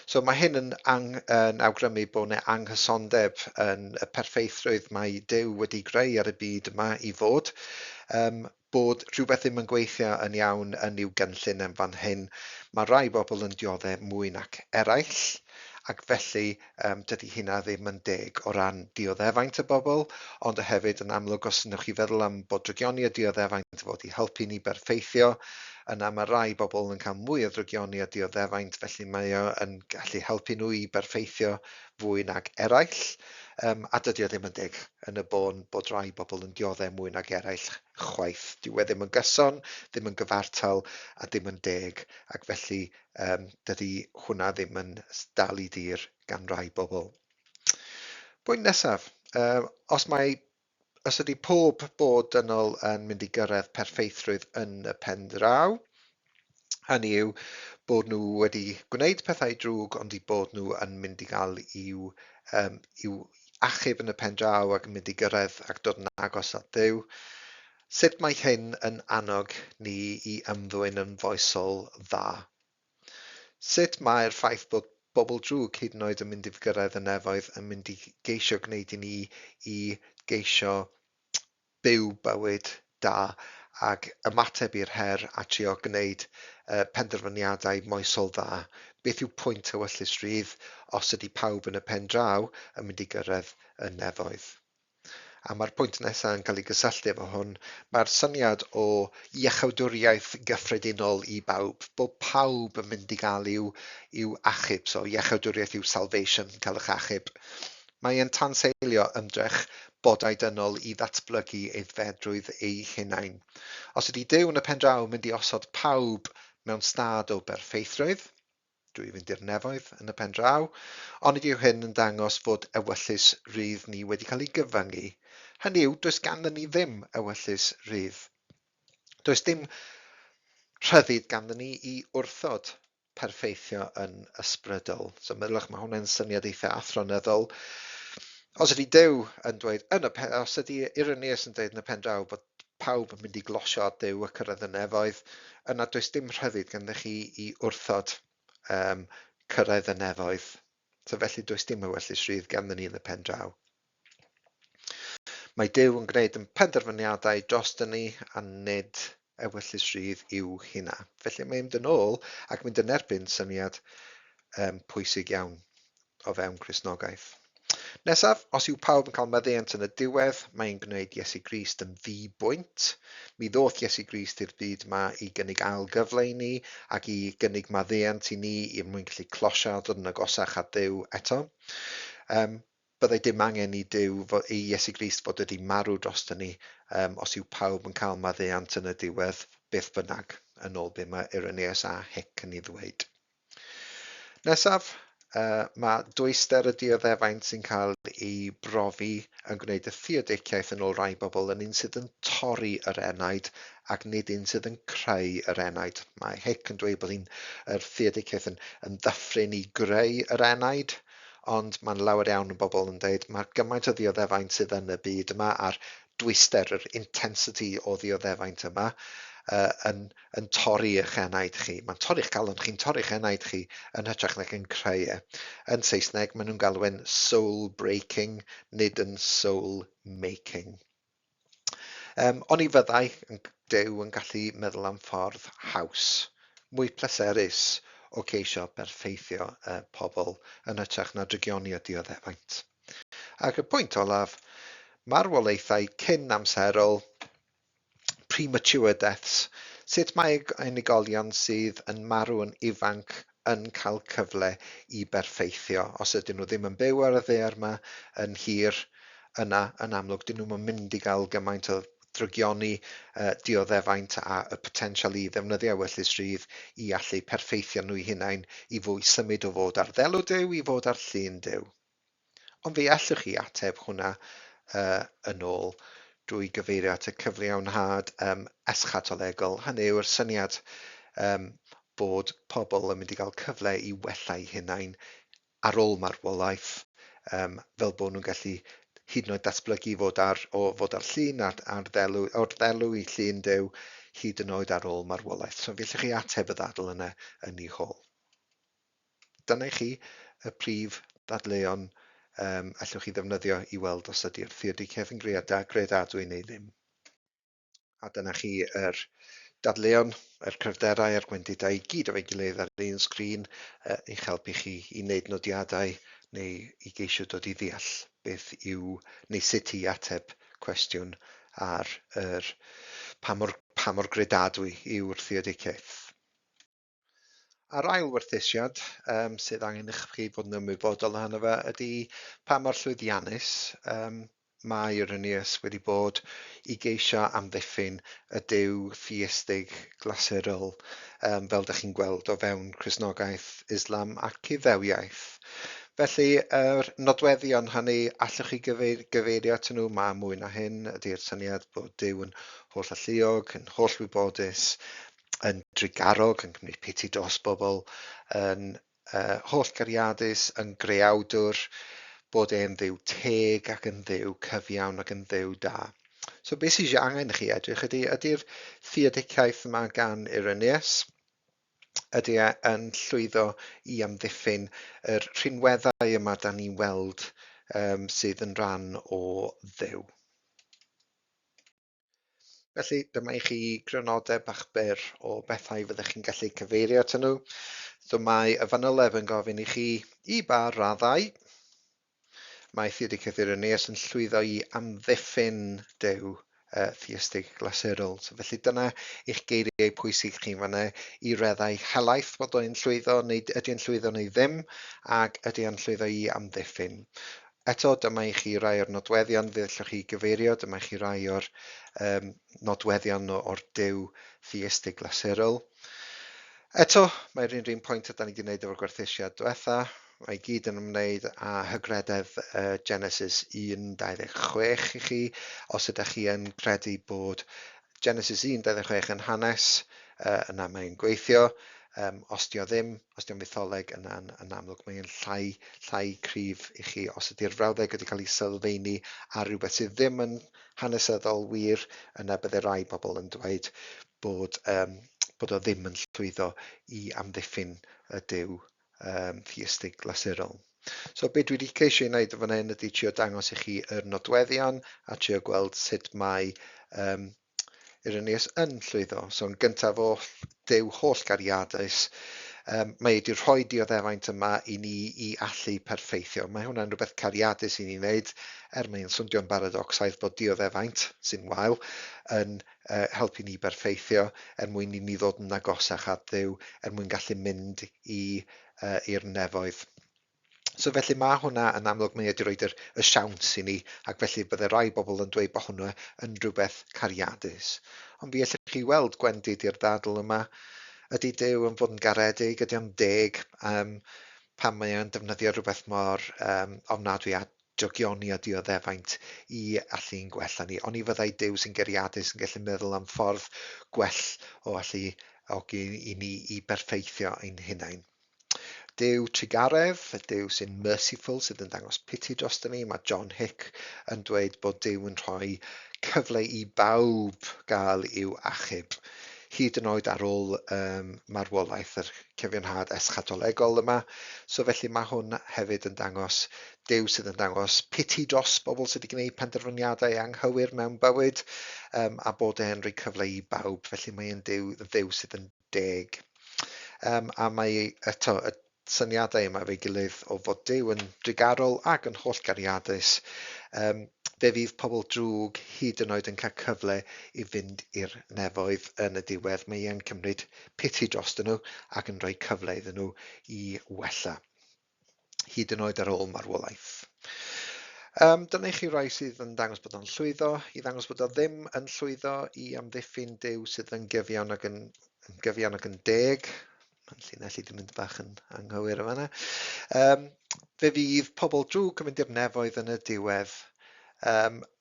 So mae hyn yn awgrymu bod yna anghysondeb yn y perffeithrwydd mae Duw wedi greu ar y byd yma i fod, bod rhywbeth ddim yn gweithio yn iawn yn i'w gynllun yn fan hyn. Mae rai bobl yn dioddau mwy nac eraill, ac felly dydy hynna ddim yn deg o ran dioddefaint y bobl, ond hefyd yn amlwg os ydych chi feddwl am bod drygioni a dioddefaint fod i helpu ni berffeithio, yna mae rai bobl yn cael mwy o drygioni a dioddefaint, felly mae o yn gallu helpu nhw i berffeithio fwy nag eraill, a dydy o ddim yn deg yn y bôn bod rai bobl yn dioddau mwy nag eraill chwaith. Dyw e ddim yn gyson, ddim yn gyfartal a ddim yn deg, ac felly dydy hwnna ddim yn dal i dir gan rai bobl. Pwynt nesaf, os ydy pob bod dynol yn mynd i gyrraedd perffeithrwydd yn y pen draw, hynny yw bod nhw wedi gwneud pethau drwg ond i bod nhw yn mynd i gael i'w achub yn y pen draw ac yn mynd i gyrraedd ac dod yn agos at Dduw. Sut mae hyn yn annog ni i ymddwyn yn foesol dda? Sut mae'r ffaith bod bobl drwg hyd yn oed yn mynd i gyrraedd y nefoedd yn mynd i geisio gwneud i ni i geisio byw bywyd da ac ymateb i'r her a trio gwneud penderfyniadau moesol dda? Beth yw pwynt ewyllus rydd os ydy pawb yn y pen draw yn mynd i gyrraedd y nefoedd? A mae'r pwynt nesaf yn cael ei gysylltu efo hwn. Mae'r syniad o iechawdwriaeth gyffredinol i bawb, bod pawb yn mynd i gael i'w achub. So iechawdwriaeth yw salvation, cael eich achub. Mae e'n tanseilio ymdrech bodau dynol i ddatblygu aeddfedrwydd ei hunain. Os ydy Duw yn y pen draw mynd i osod pawb mewn stad o berffeithrwydd, drwy fynd i'r nefoedd yn y pen draw, ond ydyw hyn yn dangos fod ewyllus rydd ni wedi cael ei gyfyngu. Hynny yw, does ganddyn ni ddim ewyllus rydd. Does dim rhyddid ganddyn ni i wrthod perffeithio yn ysbrydol. So meddylwch, mae hwnna'n syniad eitha athronyddol. Os ydy Duw yn dweud, os ydy Irenaeus yn dweud yn y pen draw bod pawb yn mynd i glosio at Duw a cyrraedd y nefoedd, yna does dim rhyddid gandych chi i wrthod cyrraedd y nefoedd. So felly does dim ewyllus rydd ganddyn ni yn y pen draw. Mae Duw yn gwneud yn penderfyniadau drosto ni a nid ewyllus rydd yw hynna. Felly mae'n mynd yn ôl ac mynd yn erbyn syniad pwysig iawn o fewn Cristnogaeth. Nesaf, os yw pawb yn cael maddeuant yn y diwedd, mae'n gwneud Iesu Grist yn ddibwynt. Mi ddoth Iesu Grist i'r byd yma i gynnig ail gyfle i ni ac i gynnig maddeuant i ni i mwyn gallu closio a dod yn agosach at Duw eto. Byddai dim angen i Iesu Grist fod wedi marw drosto ni os yw pawb yn cael maddeuant yn y diwedd beth bynnag yn ôl be mae Irenaeus a Hic yn ei ddweud. Nesaf, mae dwyster y dioddefaint sy'n cael ei brofi yn gwneud y Theodiciaeth yn ôl rai bobl yn un sydd yn torri yr enaid ac nid un sydd yn creu yr enaid. Mae Hic yn dweud bod yr Theodiciaeth yn ddyffryn i greu yr enaid, ond mae'n lawer iawn o bobl yn dweud mae gymaint o ddioddefaint sydd yn y byd yma a'r dwyster, yr intensity o ddioddefaint yma yn torri eich enaid chi. Mae'n torri'ch galon chi'n torri'ch enaid chi yn hytrach nag yn creu e. Yn Saesneg, maen nhw'n galw soul breaking, nid yn soul making. Oni fyddai Duw yn gallu meddwl am ffordd haws, mwy pleserus o ceisio berffeithio pobl yn hytrach na drygioni a dioddefaint. Ac y pwynt olaf, marwolaethau cyn amserol, premature deaths, sut mae unigolion sydd yn marw yn ifanc yn cael cyfle i berffeithio. Os ydyn nhw ddim yn byw ar y ddaear yma yn hir, yna yn amlwg dyn nhw'n mynd i gael gymaint o drygioni dioddefaint a y potensial i ddefnyddio ewyllys rydd i allu perffeithio nhw eu hunain i fwy symud o fod ar ddelw Duw i fod ar llun Duw. Ond fe allwch chi ateb hwnna yn ôl drwy gyfeirio at y cyfriawnhad eschatolegol. Hynny yw'r syniad bod pobl yn mynd i gael cyfle i wella eu hunain ar ôl marwolaeth, fel bod nhw'n gallu hyd yn oed datblygu fod ar llun o'r ddelw i llun Duw hyd yn oed ar ôl marwolaeth. So fe allwch chi ateb y ddadl yna yn ei hôl. Dyna chi y prif ddadleuon allwch chi ddefnyddio i weld os ydy'r theodiciaeth yn greadadwy neu ddim. A dyna chi yr dadleuon, yr cryfderau a'r gwendidau i gyd efo'i gilydd ar un sgrin i'ch helpu chi i wneud nodiadau neu i geisio dod i ddeall beth yw neu sut i ateb cwestiwn ar pa mor gredadwy yw'r theodiciaeth. A'r ail werthusiad sydd angen eich chi fod yn ymwybodol ohono fe ydy pa mor llwyddiannus mae Irenaeus wedi bod i geisio amddiffyn y Duw theistig glasurol fel ydych chi'n gweld o fewn Cristnogaeth, Islam ac Iddewiaeth. Felly, yr nodweddion hynny allwch chi gyfeirio at nhw, mae mwy na hyn ydy'r syniad bod Duw yn holl alluog, yn holl wybodus, yn drigarog, yn cymryd piti dros bobl, yn holl gariadus, yn greawdwr, bod e'n dduw teg ac yn dduw cyfiawn ac yn dduw da. So beth sydd angen chi edrych ydy'r theodiciaeth yma gan Irenaeus, ydy yn llwyddo i amddiffyn yr rhinweddau yma da ni'n weld sydd yn rhan o dduw. Felly dyma i chi grynodeb bach byr o bethau fyddech chi'n gallu cyfeirio at nhw. So mae y fanylef yn gofyn i chi i ba raddau mae Theodiciaeth Irenaeus yn llwyddo i amddiffyn Duw theistig glasurol. So felly dyna i'ch geiriau pwysig chi fanna i reddau helaeth bod o'n llwyddo neu ydy yn llwyddo neu ddim, ac ydy yn llwyddo i amddiffyn. Eto, dyma i chi rai o'r nodweddion fe allwch chi gyfeirio, dyma i chi rai o'r nodweddion o'r Duw theistig glasurol. Eto, mae'r un pwynt ydym ni wedi gwneud efo'r gwerthusiad diwetha. Mae gyd yn ymwneud â hygrededd Genesis 1:26 i chi, os ydych chi yn credu bod Genesis 1:26 yn hanes, yna mae'n gweithio. Os di o ddim, os di o'n fytholeg, yn amlwg mae'n llai cryf i chi. Os ydy'r frawddeg wedi cael ei sylfaenu ar rhywbeth sydd ddim yn hanesyddol wir, yna bydde rai bobl yn dweud bod o ddim yn llwyddo i amddiffyn y Duw theistig glasurol. So be dwi wedi ceisio i wneud fan hyn ydy trio dangos i chi yr nodweddion a trio gweld sut mae Irenaeus yn llwyddo. So yn gyntaf o Duw holl gariadus, mae wedi rhoi dioddefaint yma i ni i allu perffeithio. Mae hwnna'n rhywbeth cariadus i ni wneud, mae'n swnio'n baradocsaidd bod dioddefaint sy'n wael yn helpu ni perffeithio mwyn i ni ddod yn agosach at Duw, mwyn gallu mynd i'r nefoedd. So felly mae hwnna yn amlwg mae wedi rhoi y siawns i ni, ac felly bydde rai bobl yn dweud bod hwnna yn rhywbeth cariadus. Ond fi allwch chi weld gwendid i'r ddadl yma, ydy Duw yn fod yn garedig, ydy o'n deg pan mae o'n defnyddio rhywbeth mor ofnadwy a jogioni a dioddefaint i allu'n gwella ni. Ond i fyddai Duw sy'n gariadus yn gallu meddwl am ffordd gwell o allu ogi i ni i berffeithio ein hunain. Duw trigaredd, y Duw sy'n merciful, sydd yn dangos piti drosto ni. Mae John Hick yn dweud bod Duw yn rhoi cyfle i bawb gael i'w achub, hyd yn oed ar ôl marwolaeth, yr cyfiawnhad eschatolegol yma. So felly mae hwn hefyd yn dangos Duw sydd yn dangos piti dros bobl sydd wedi gwneud penderfyniadau anghywir mewn bywyd, a bod e'n rhoi cyfle i bawb. Felly mae'n Duw sydd yn deg. A mae eto y syniadau yma fe'i gilydd o fod Duw yn drigarol ac yn holl gariadus, fe fydd pobl drwg hyd yn oed yn cael cyfle i fynd i'r nefoedd yn y diwedd. Mae e'n cymryd piti drostyn nhw ac yn rhoi cyfle iddyn nhw i wella, hyd yn oed ar ôl marwolaeth. Dyna i chi rai sydd yn dangos bod o'n llwyddo, i ddangos bod o ddim yn llwyddo i amddiffyn Duw sydd yn gyfiawn ac yn deg. Mae'n llinell i wedi mynd bach yn anghywir yma. Fe fydd pobl drwg yn mynd i'r nefoedd yn y diwedd.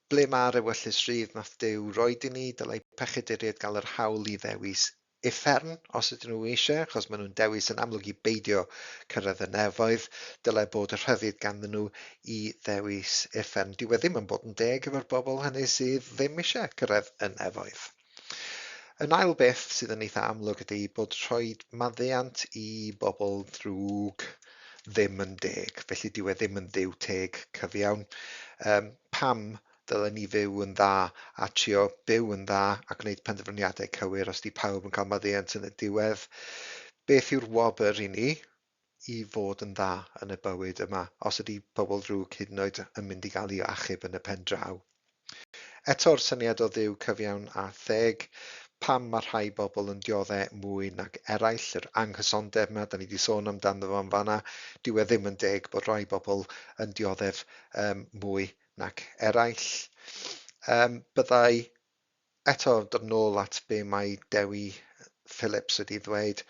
Ble mae'r ewyllys rydd nath Duw roed i ni, dylai pechyduriaid gael yr hawl i ddewis uffern os ydyn nhw eisiau, achos maen nhw'n dewis yn amlwg i beidio cyrraedd y nefoedd. Dylai bod y rhyddid ganddyn nhw i ddewis uffern. Dyw e ddim yn bod yn deg efo'r bobl hynny sydd ddim eisiau cyrraedd y nefoedd. Yn ail beth sydd yn eitha amlwg ydy bod rhoi maddeuant i bobl drwg ddim yn deg, felly dyw e ddim yn dduw teg cyfiawn. Pam dylen ni fyw yn dda a trio byw yn dda a gwneud penderfyniadau cywir os di pawb yn cael maddeuant yn y diwedd? Beth yw'r wobr i ni i fod yn dda yn y bywyd yma os ydy pobl drwg hyd yn oed yn mynd i gael ei achub yn y pen draw? Eto'r syniad o dduw cyfiawn a theg, pam mae rhai bobl yn dioddau mwy nag eraill, yr anghysondeb yma, da ni wedi sôn amdano fo yn fanna, dyw e ddim yn deg bod rhai bobl yn dioddef mwy nag eraill. Byddai eto dod nôl at be mae Dewi Phillips wedi ddweud,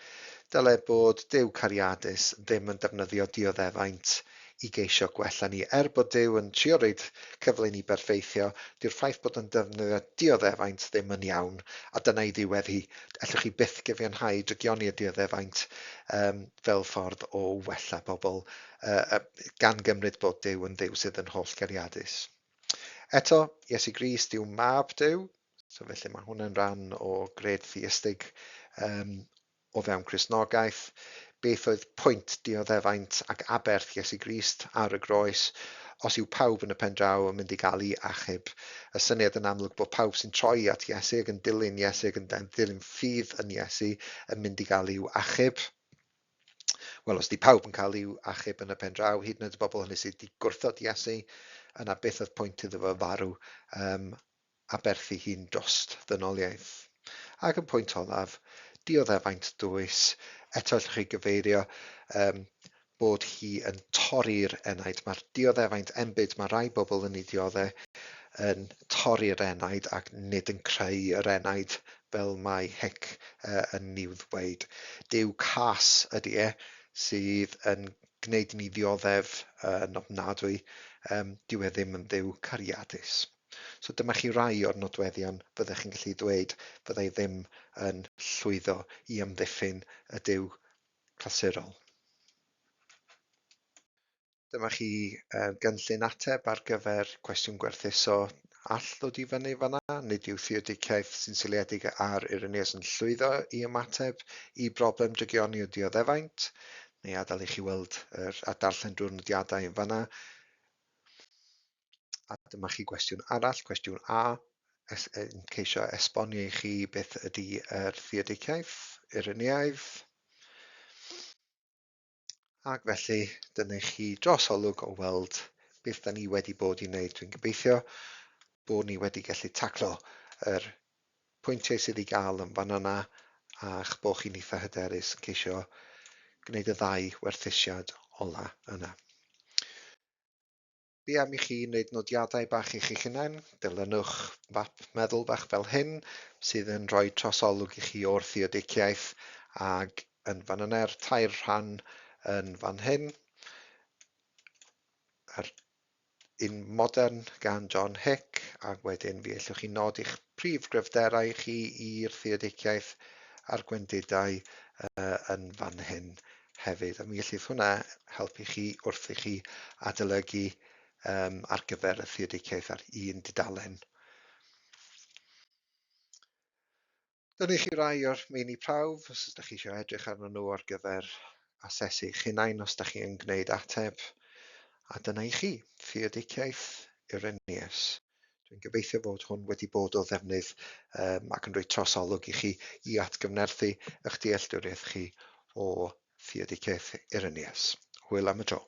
dylai bod Duw cariadus ddim yn defnyddio dioddefaint i geisio gwella ni. Bod Duw yn trio roid cyfle i ni berffeithio, dyw'r ffaith bod yn defnyddio dioddefaint ddim yn iawn, a dyna i ddiwedd hi. Allwch chi byth gyfiawnhau drygioni y dioddefaint fel ffordd o wella bobl, gan gymryd bod Duw yn Duw sydd yn holl gariadus. Eto, Iesu Grist yw mab Duw, so felly mae hwnna'n rhan o gred theistig o fewn Cristnogaeth. Beth oedd pwynt dioddefaint ac aberth Iesu Grist ar y groes os yw pawb yn y pen draw yn mynd i gael ei achub? Y syniad yn amlwg bod pawb sy'n troi at Iesu ac yn dilyn Iesu ac yn dilyn ffydd yn Iesu yn mynd i gael i'w achub. Wel, os di pawb yn cael i'w achub yn y pen draw, hyd yn oed y bobl hynny sydd wedi gwrthod Iesu, yna beth oedd pwynt iddo fo farw aberthu hi'n dost ddynoliaeth. Ac yn pwynt olaf, dioddefaint dwys, eto allwch chi gyfeirio bod hi yn torri'r enaid. Mae'r dioddefaint enbyd, mae rai bobl yn ei dioddau yn torri'r enaid ac nid yn creu yr enaid fel mae Hic yn i'w ddweud. Duw cas ydy sydd yn gwneud i ni ddioddef yn ofnadwy, dyw e ddim yn dduw cariadus. So dyma chi rai o'r nodweddion fyddech chi'n gallu dweud fyddai ddim yn llwyddo i amddiffyn y Duw clasurol. Dyma chi gynllun ateb ar gyfer cwestiwn gwerthuso all ddod i fyny fanna. Nid yw Theodiciaeth sy'n seiliedig ar Irenaeus yn llwyddo i ymateb i broblem drygioni o dioddefaint, neu adael i chi weld a darllen drwy'r nodiadau yn fanna. A dyma chi gwestiwn arall, cwestiwn A, yn ceisio esbonio i chi beth ydy yr Theodiciaeth Ireneaidd. Ac felly, dyna chi drosolwg o weld beth da ni wedi bod i wneud. Dwi'n gobeithio bod ni wedi gallu taclo yr pwyntiau sydd i gael yn fan yna a'ch bod chi'n eitha hyderus yn ceisio gwneud y ddau werthusiad ola yna. Fi am i chi wneud nodiadau bach i chi'ch hunain, dilynwch fap meddwl bach fel hyn sydd yn rhoi trosolwg i chi o'r Theodiciaeth ac yn fan yna'r tair rhan yn fan hyn. Yr un modern gan John Hick ac wedyn fi allwch chi nod i'ch prif gryfderau chi i'r Theodiciaeth a'r gwendidau yn fan hyn hefyd. A mi allith hwnna helpu chi wrth i chi adolygu ar gyfer y Theodiciaeth ar un dudalen. Dyna chi rai o'r meini prawf, os ydych chi eisiau edrych arnyn nhw ar gyfer asesu eich hunain os ydych chi yn gwneud ateb. A dyna i chi, Theodiciaeth Irenaeus. Dwi'n gobeithio bod hwn wedi bod o ddefnydd ac yn rhoi trosolwg i chi i atgyfnerthu eich dealltwriaeth chi o Theodiciaeth Irenaeus. Hwyl am y tro.